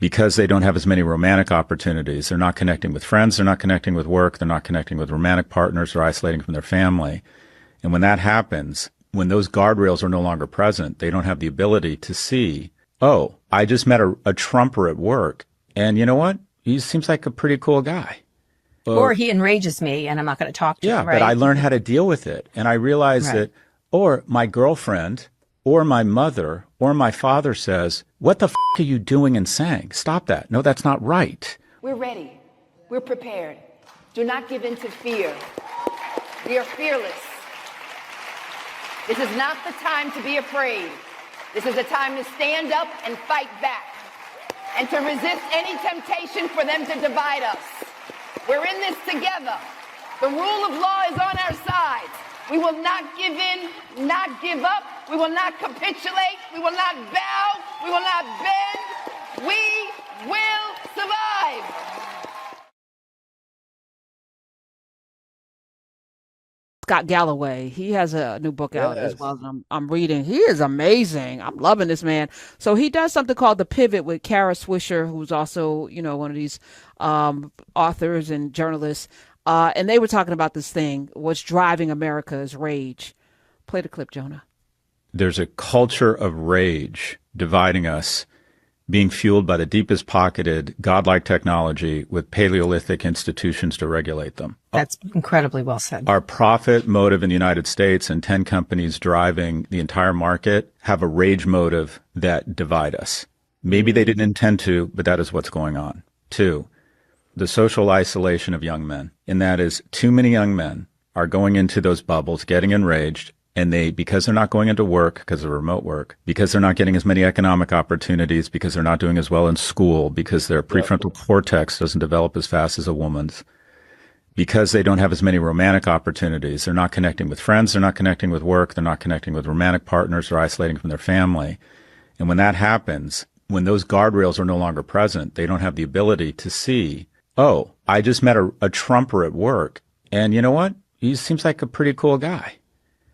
because they don't have as many romantic opportunities. They're not connecting with friends. They're not connecting with work. They're not connecting with romantic partners. They're isolating from their family. And when that happens, when those guardrails are no longer present, they don't have the ability to see, oh, I just met a Trumper at work. And you know what? He seems like a pretty cool guy. Or Or, he enrages me and I'm not going to talk to yeah, him, but I right? learned how to deal with it. And I realized Right. that, or my girlfriend, or my mother, or my father says, what the are you doing and saying? Stop that. No, that's not right. We're ready. We're prepared. Do not give in to fear. We are fearless. This is not the time to be afraid. This is a time to stand up and fight back and to resist any temptation for them to divide us. We're in this together. The rule of law is on our side. We will not give in, not give up. We will not capitulate. We will not bow. We will not bend. We will survive. Scott Galloway. He has a new book out as well. Yes. As I'm reading. He is amazing. I'm loving this man. So he does something called The Pivot with Kara Swisher, who's also, one of these authors and journalists. And they were talking about this thing, what's driving America's rage. Play the clip, Jonah. There's a culture of rage dividing us, being fueled by the deepest pocketed godlike technology with Paleolithic institutions to regulate them. That's incredibly well said. Our profit motive in the United States and 10 companies driving the entire market have a rage motive that divide us. Maybe they didn't intend to, but that is what's going on. Two, the social isolation of young men. And that is too many young men are going into those bubbles, getting enraged, and because they're not going into work because of remote work, because they're not getting as many economic opportunities, because they're not doing as well in school, because their prefrontal cortex doesn't develop as fast as a woman's, because they don't have as many romantic opportunities, they're not connecting with friends, they're not connecting with work, they're not connecting with romantic partners, they're isolating from their family. And when that happens, when those guardrails are no longer present, they don't have the ability to see, oh, I just met a Trumper at work. And you know what? He seems like a pretty cool guy.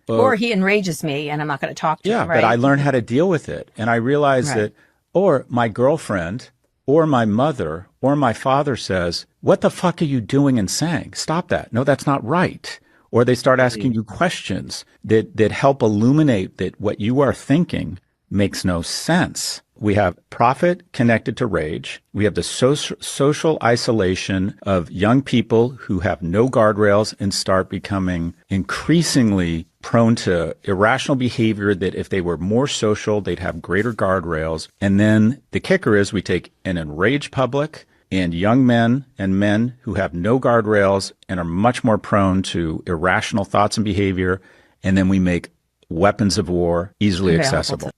Or he enrages me and I'm not going to talk to Yeah, him, but I right? learned how to deal with it. And I realized Right. that, or my girlfriend, or my mother, or my father says, what the are you doing and saying? Stop that. No, that's not right. Or they start asking you questions that help illuminate that what you are thinking makes no sense. We have profit connected to rage. We have the social isolation of young people who have no guardrails and start becoming increasingly prone to irrational behavior that if they were more social, they'd have greater guardrails. And then the kicker is we take an enraged public and young men and men who have no guardrails and are much more prone to irrational thoughts and behavior. And then we make weapons of war easily Available accessible. to.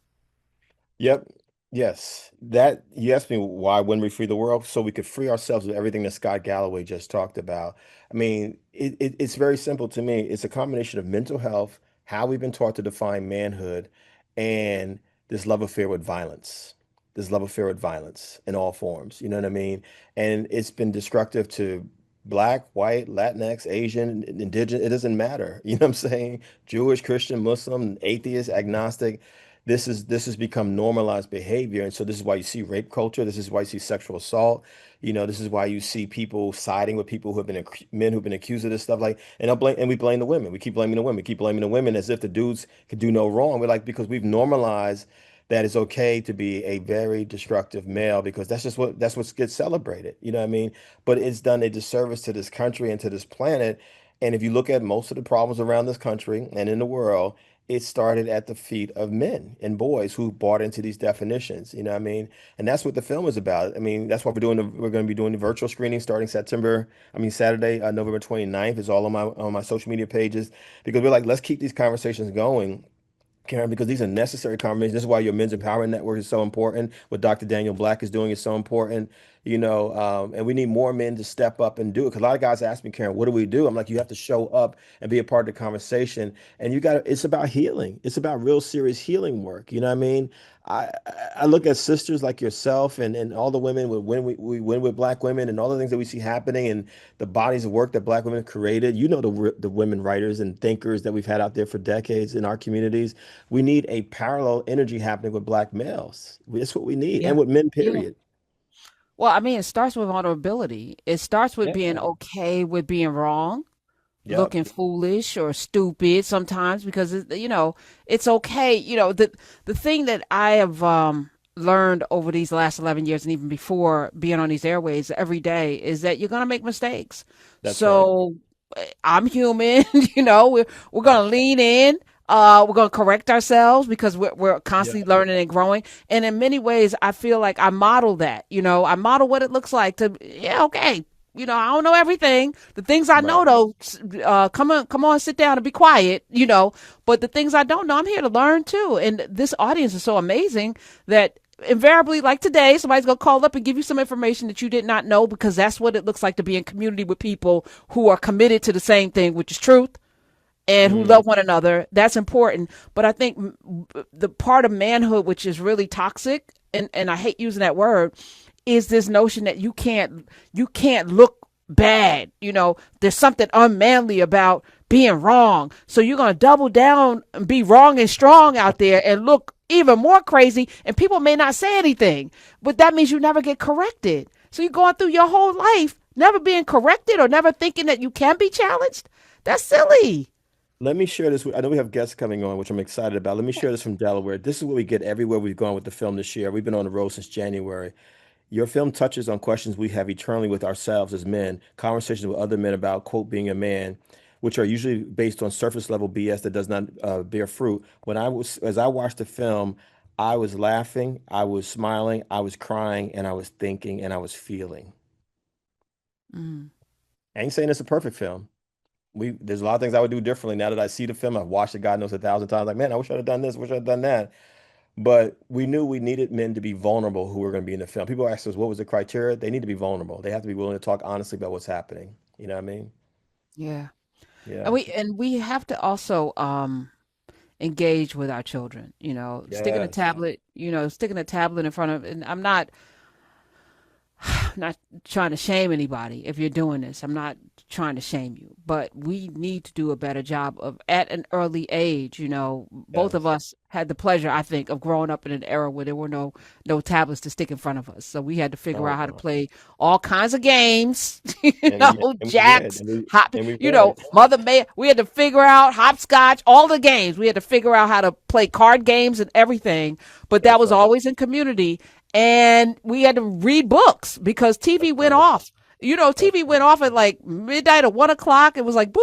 Yep. Yes. That you asked me why when we free the world, so we could free ourselves of everything that Scott Galloway just talked about. I mean, it's very simple to me. It's a combination of mental health, how we've been taught to define manhood, and this love affair with violence. This love affair with violence in all forms. You know what I mean? And it's been destructive to Black, white, Latinx, Asian, indigenous. It doesn't matter. You know what I'm saying? Jewish, Christian, Muslim, atheist, agnostic. This has become normalized behavior, and so this is why you see rape culture. This is why you see sexual assault. This is why you see people siding with people who have been men who've been accused of this stuff. Like, and we blame the women. We keep blaming the women. We keep blaming the women as if the dudes could do no wrong. We're like, because we've normalized that it's okay to be a very destructive male because that's what gets celebrated. You know what I mean? But it's done a disservice to this country and to this planet. And if you look at most of the problems around this country and in the world, it started at the feet of men and boys who bought into these definitions. You know what I mean? And that's what the film is about. I mean, that's why we're going to be doing the virtual screening starting Saturday, November 29th is all on my social media pages because we're like, let's keep these conversations going, Karen, because these are necessary conversations. This is why your Men's Empowerment Network is so important. What Dr. Daniel Black is doing is so important, and we need more men to step up and do it. Because a lot of guys ask me, Karen, what do we do? I'm like, you have to show up and be a part of the conversation. And it's about healing. It's about real serious healing work. You know what I mean? I I look at sisters like yourself and all the women when we win with Black women and all the things that we see happening and the bodies of work that Black women created. The women writers and thinkers that we've had out there for decades in our communities. We need a parallel energy happening with Black males. That's what we need, Yeah. and with men, Yeah. period. Well, I mean, it starts with vulnerability. It starts with being Yeah. okay with being wrong, Yep. looking foolish or stupid sometimes because it's okay. The thing that I have learned over these last 11 years and even before being on these airways every day is that you're going to make mistakes. That's right. So I'm human. We're going to That's right. lean in. We're going to correct ourselves because we're Yeah. constantly learning and growing. And in many ways, I feel like I model that. I model what it looks like to, yeah, okay. I don't know everything. The things I know, Right. though, come on, sit down and be quiet. But the things I don't know, I'm here to learn too. And this audience is so amazing that invariably, like today, somebody's gonna call up and give you some information that you did not know because that's what it looks like to be in community with people who are committed to the same thing, which is truth and who Mm. love one another. That's important. But I think the part of manhood, which is really toxic, and I hate using that word, is this notion that you can't look bad. There's something unmanly about being wrong. So you're gonna double down and be wrong and strong out there and look even more crazy. And people may not say anything, but that means you never get corrected. So you're going through your whole life never being corrected or never thinking that you can be challenged. That's silly. Let me share this. I know we have guests coming on, which I'm excited about. Let me share this from Delaware. This is what we get everywhere we've gone with the film this year. We've been on the road since January. Your film touches on questions we have eternally with ourselves as men, conversations with other men about, quote, being a man, which are usually based on surface level BS that does not bear fruit. As I watched the film, I was laughing, I was smiling, I was crying, and I was thinking, and I was feeling. Mm. I ain't saying it's a perfect film. There's a lot of things I would do differently now that I see the film. I've watched it, God knows, 1,000 times. Like, man, I wish I'd have done this, wish I'd done that. But we knew we needed men to be vulnerable who were going to be in the film. People ask us, what was the criteria? They need to be vulnerable. They have to be willing to talk honestly about what's happening. You know what I mean? Yeah. And Yeah. we have to also engage with our children, Yes. sticking a tablet in front of, and I'm not trying to shame anybody if you're doing this. I'm not trying to shame you, but we need to do a better job of at an early age. Both of Yes. us had the pleasure, I think, of growing up in an era where there were no tablets to stick in front of us. So we had to figure Oh out how to no. play all kinds of games, And we did. jacks, hop, And we did. Mother May. We had to figure out hopscotch, all the games. We had to figure out how to play card games and everything. But that That's was right. always in community and we had to read books because TV That's went right. off. That's TV went off at like midnight or 1 o'clock. It was like boom,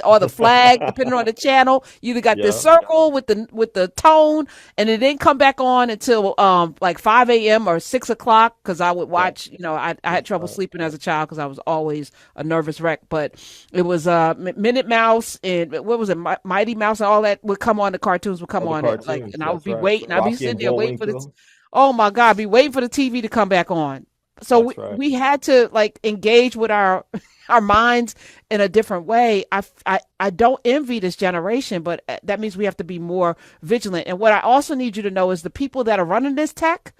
or the flag, right. depending on the channel. You either got this Yeah. circle with the tone, and it didn't come back on until like 5 a.m. or 6 o'clock because I would Yeah. watch. I had That's trouble right. sleeping as a child because I was always a nervous wreck. But it was Minute Mouse and what was it, Mighty Mouse and all that would come on. The cartoons would come Other on it cartoons. and I would That's be right. waiting. I'd be Rocky and sitting there waiting for the Bullwinkle. Oh my God, be waiting for the TV to come back on. So we, That's right. we had to like engage with our our minds in a different way. I don't envy this generation, but that means we have to be more vigilant. And what I also need you to know is the people that are running this tech,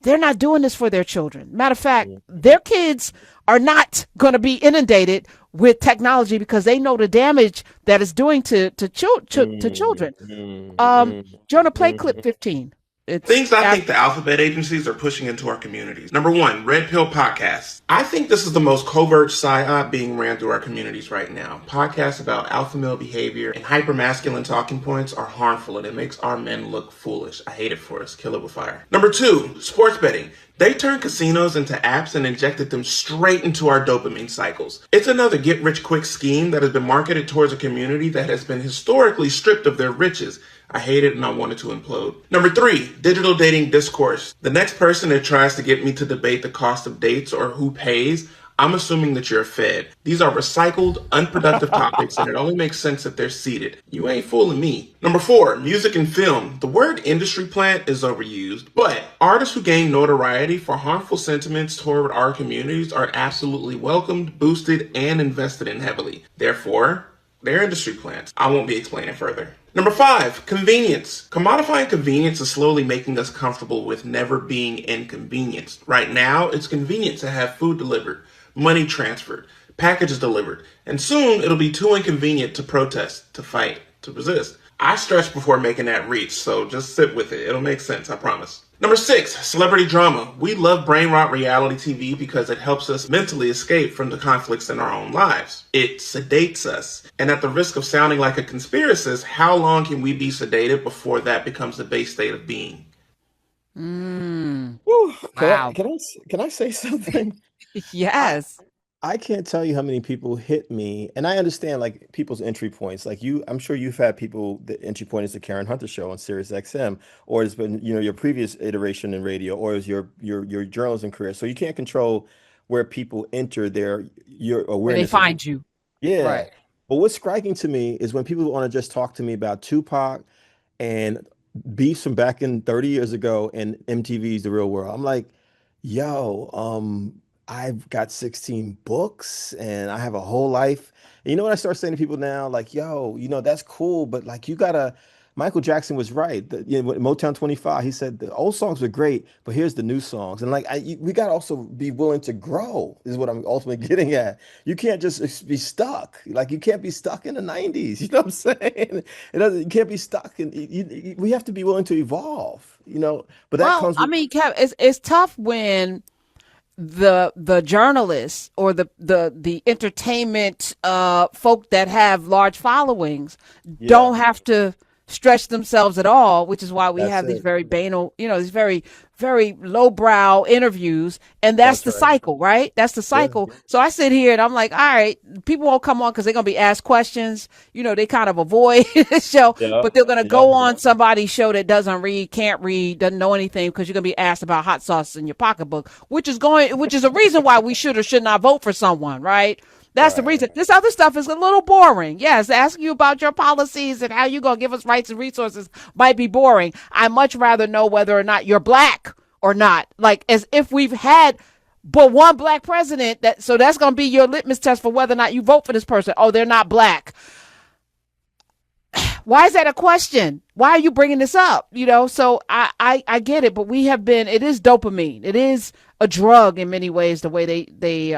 they're not doing this for their children. Matter of fact, Mhm. their kids are not going to be inundated with technology because they know the damage that it's doing to Mm, children. mm, Um, mm, Jonah, play clip mhm. 15. It's Things I after. think the alphabet agencies are pushing into our communities. Number one, Red Pill Podcasts. I think this is the most covert psyop being ran through our communities right now. Podcasts about alpha male behavior and hypermasculine talking points are harmful and it makes our men look foolish. I hate it for us. Kill it with fire. Number two, sports betting. They turned casinos into apps and injected them straight into our dopamine cycles. It's another get rich quick scheme that has been marketed towards a community that has been historically stripped of their riches. I hate it and I want it to implode. Number three, digital dating discourse. The next person that tries to get me to debate the cost of dates or who pays, I'm assuming that you're a fed. These are recycled, unproductive topics, and it only makes sense if they're seated. You ain't fooling me. Number four, music and film. The word industry plant is overused, but artists who gain notoriety for harmful sentiments toward our communities are absolutely welcomed, boosted, and invested in heavily. Therefore, they're industry plants. I won't be explaining further. Number five, convenience. Commodifying convenience is slowly making us comfortable with never being inconvenienced. Right now, it's convenient to have food delivered, money transferred, packages delivered, and soon it'll be too inconvenient to protest, to fight, to resist. I stretched before making that reach, so just sit with it. It'll make sense, I promise. Number 6, celebrity drama. We love brain rot reality TV because it helps us mentally escape from the conflicts in our own lives. It sedates us. And at the risk of sounding like a conspiracist, how long can we be sedated before that becomes the base state of being? Whew, Wow. can I say something? I Yes. I can't tell you how many people hit me, and I understand like people's entry points. Like you, I'm sure you've had people. The entry point is the Karen Hunter show on Sirius XM, or it's been your previous iteration in radio, or is your journalism career. So you can't control where people enter your Where they awareness of find you. yeah. Right. But what's striking to me is when people want to just talk to me about Tupac and beefs from back in 30 years ago and MTV's The Real World. I'm like, yo, I've got 16 books and I have a whole life. And you know what I start saying to people now? Like, yo, that's cool, but like you gotta Michael Jackson was right. Motown 25, he said the old songs were great, but here's the new songs. And like we gotta also be willing to grow, is what I'm ultimately getting at. You can't just be stuck. Like you can't be stuck in the 90s. You know what I'm saying? You can't be stuck in we have to be willing to evolve, but that Well, comes I with mean, Kev, it's tough when the journalists or the entertainment folk that have large followings yeah, don't have to stretch themselves at all, which is why we that's have these it. very banal, these very lowbrow interviews, and that's That's the right. cycle, right? That's the Yeah. cycle. So I sit here and I'm like, all right, people won't come on because they're gonna be asked questions. They kind of avoid the show, Yeah. but they're gonna Yeah. go on somebody's show that doesn't read, can't read, doesn't know anything because you're gonna be asked about hot sauce in your pocketbook, which is a reason why we should or should not vote for someone, right? That's the Right. reason. This other stuff is a little boring. Yes, asking you about your policies and how you gonna give us rights and resources might be boring. I much rather know whether or not you're black or not. Like as if we've had but one black president. So that's gonna be your litmus test for whether or not you vote for this person. Oh, they're not black. Why is that a question? Why are you bringing this up? So I get it, but it is dopamine. It is a drug in many ways, the way they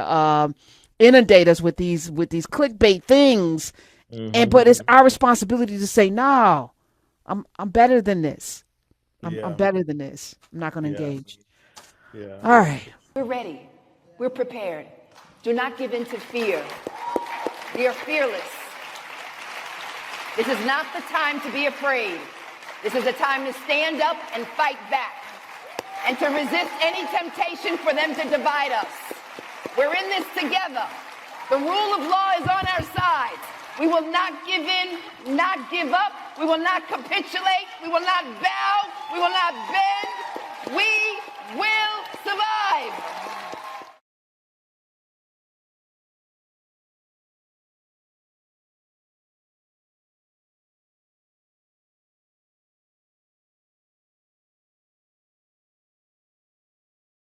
inundate us with these clickbait things. But it's our responsibility to say, no, I'm better than this. I'm Yeah. better than this. I'm not going to Yeah. engage. Yeah. All right. We're ready. We're prepared. Do not give in to fear. We are fearless. This is not the time to be afraid. This is a time to stand up and fight back and to resist any temptation for them to divide us. We're in this together. The rule of law is on our side. We will not give in, not give up. We will not capitulate. We will not bow. We will not bend. We will survive.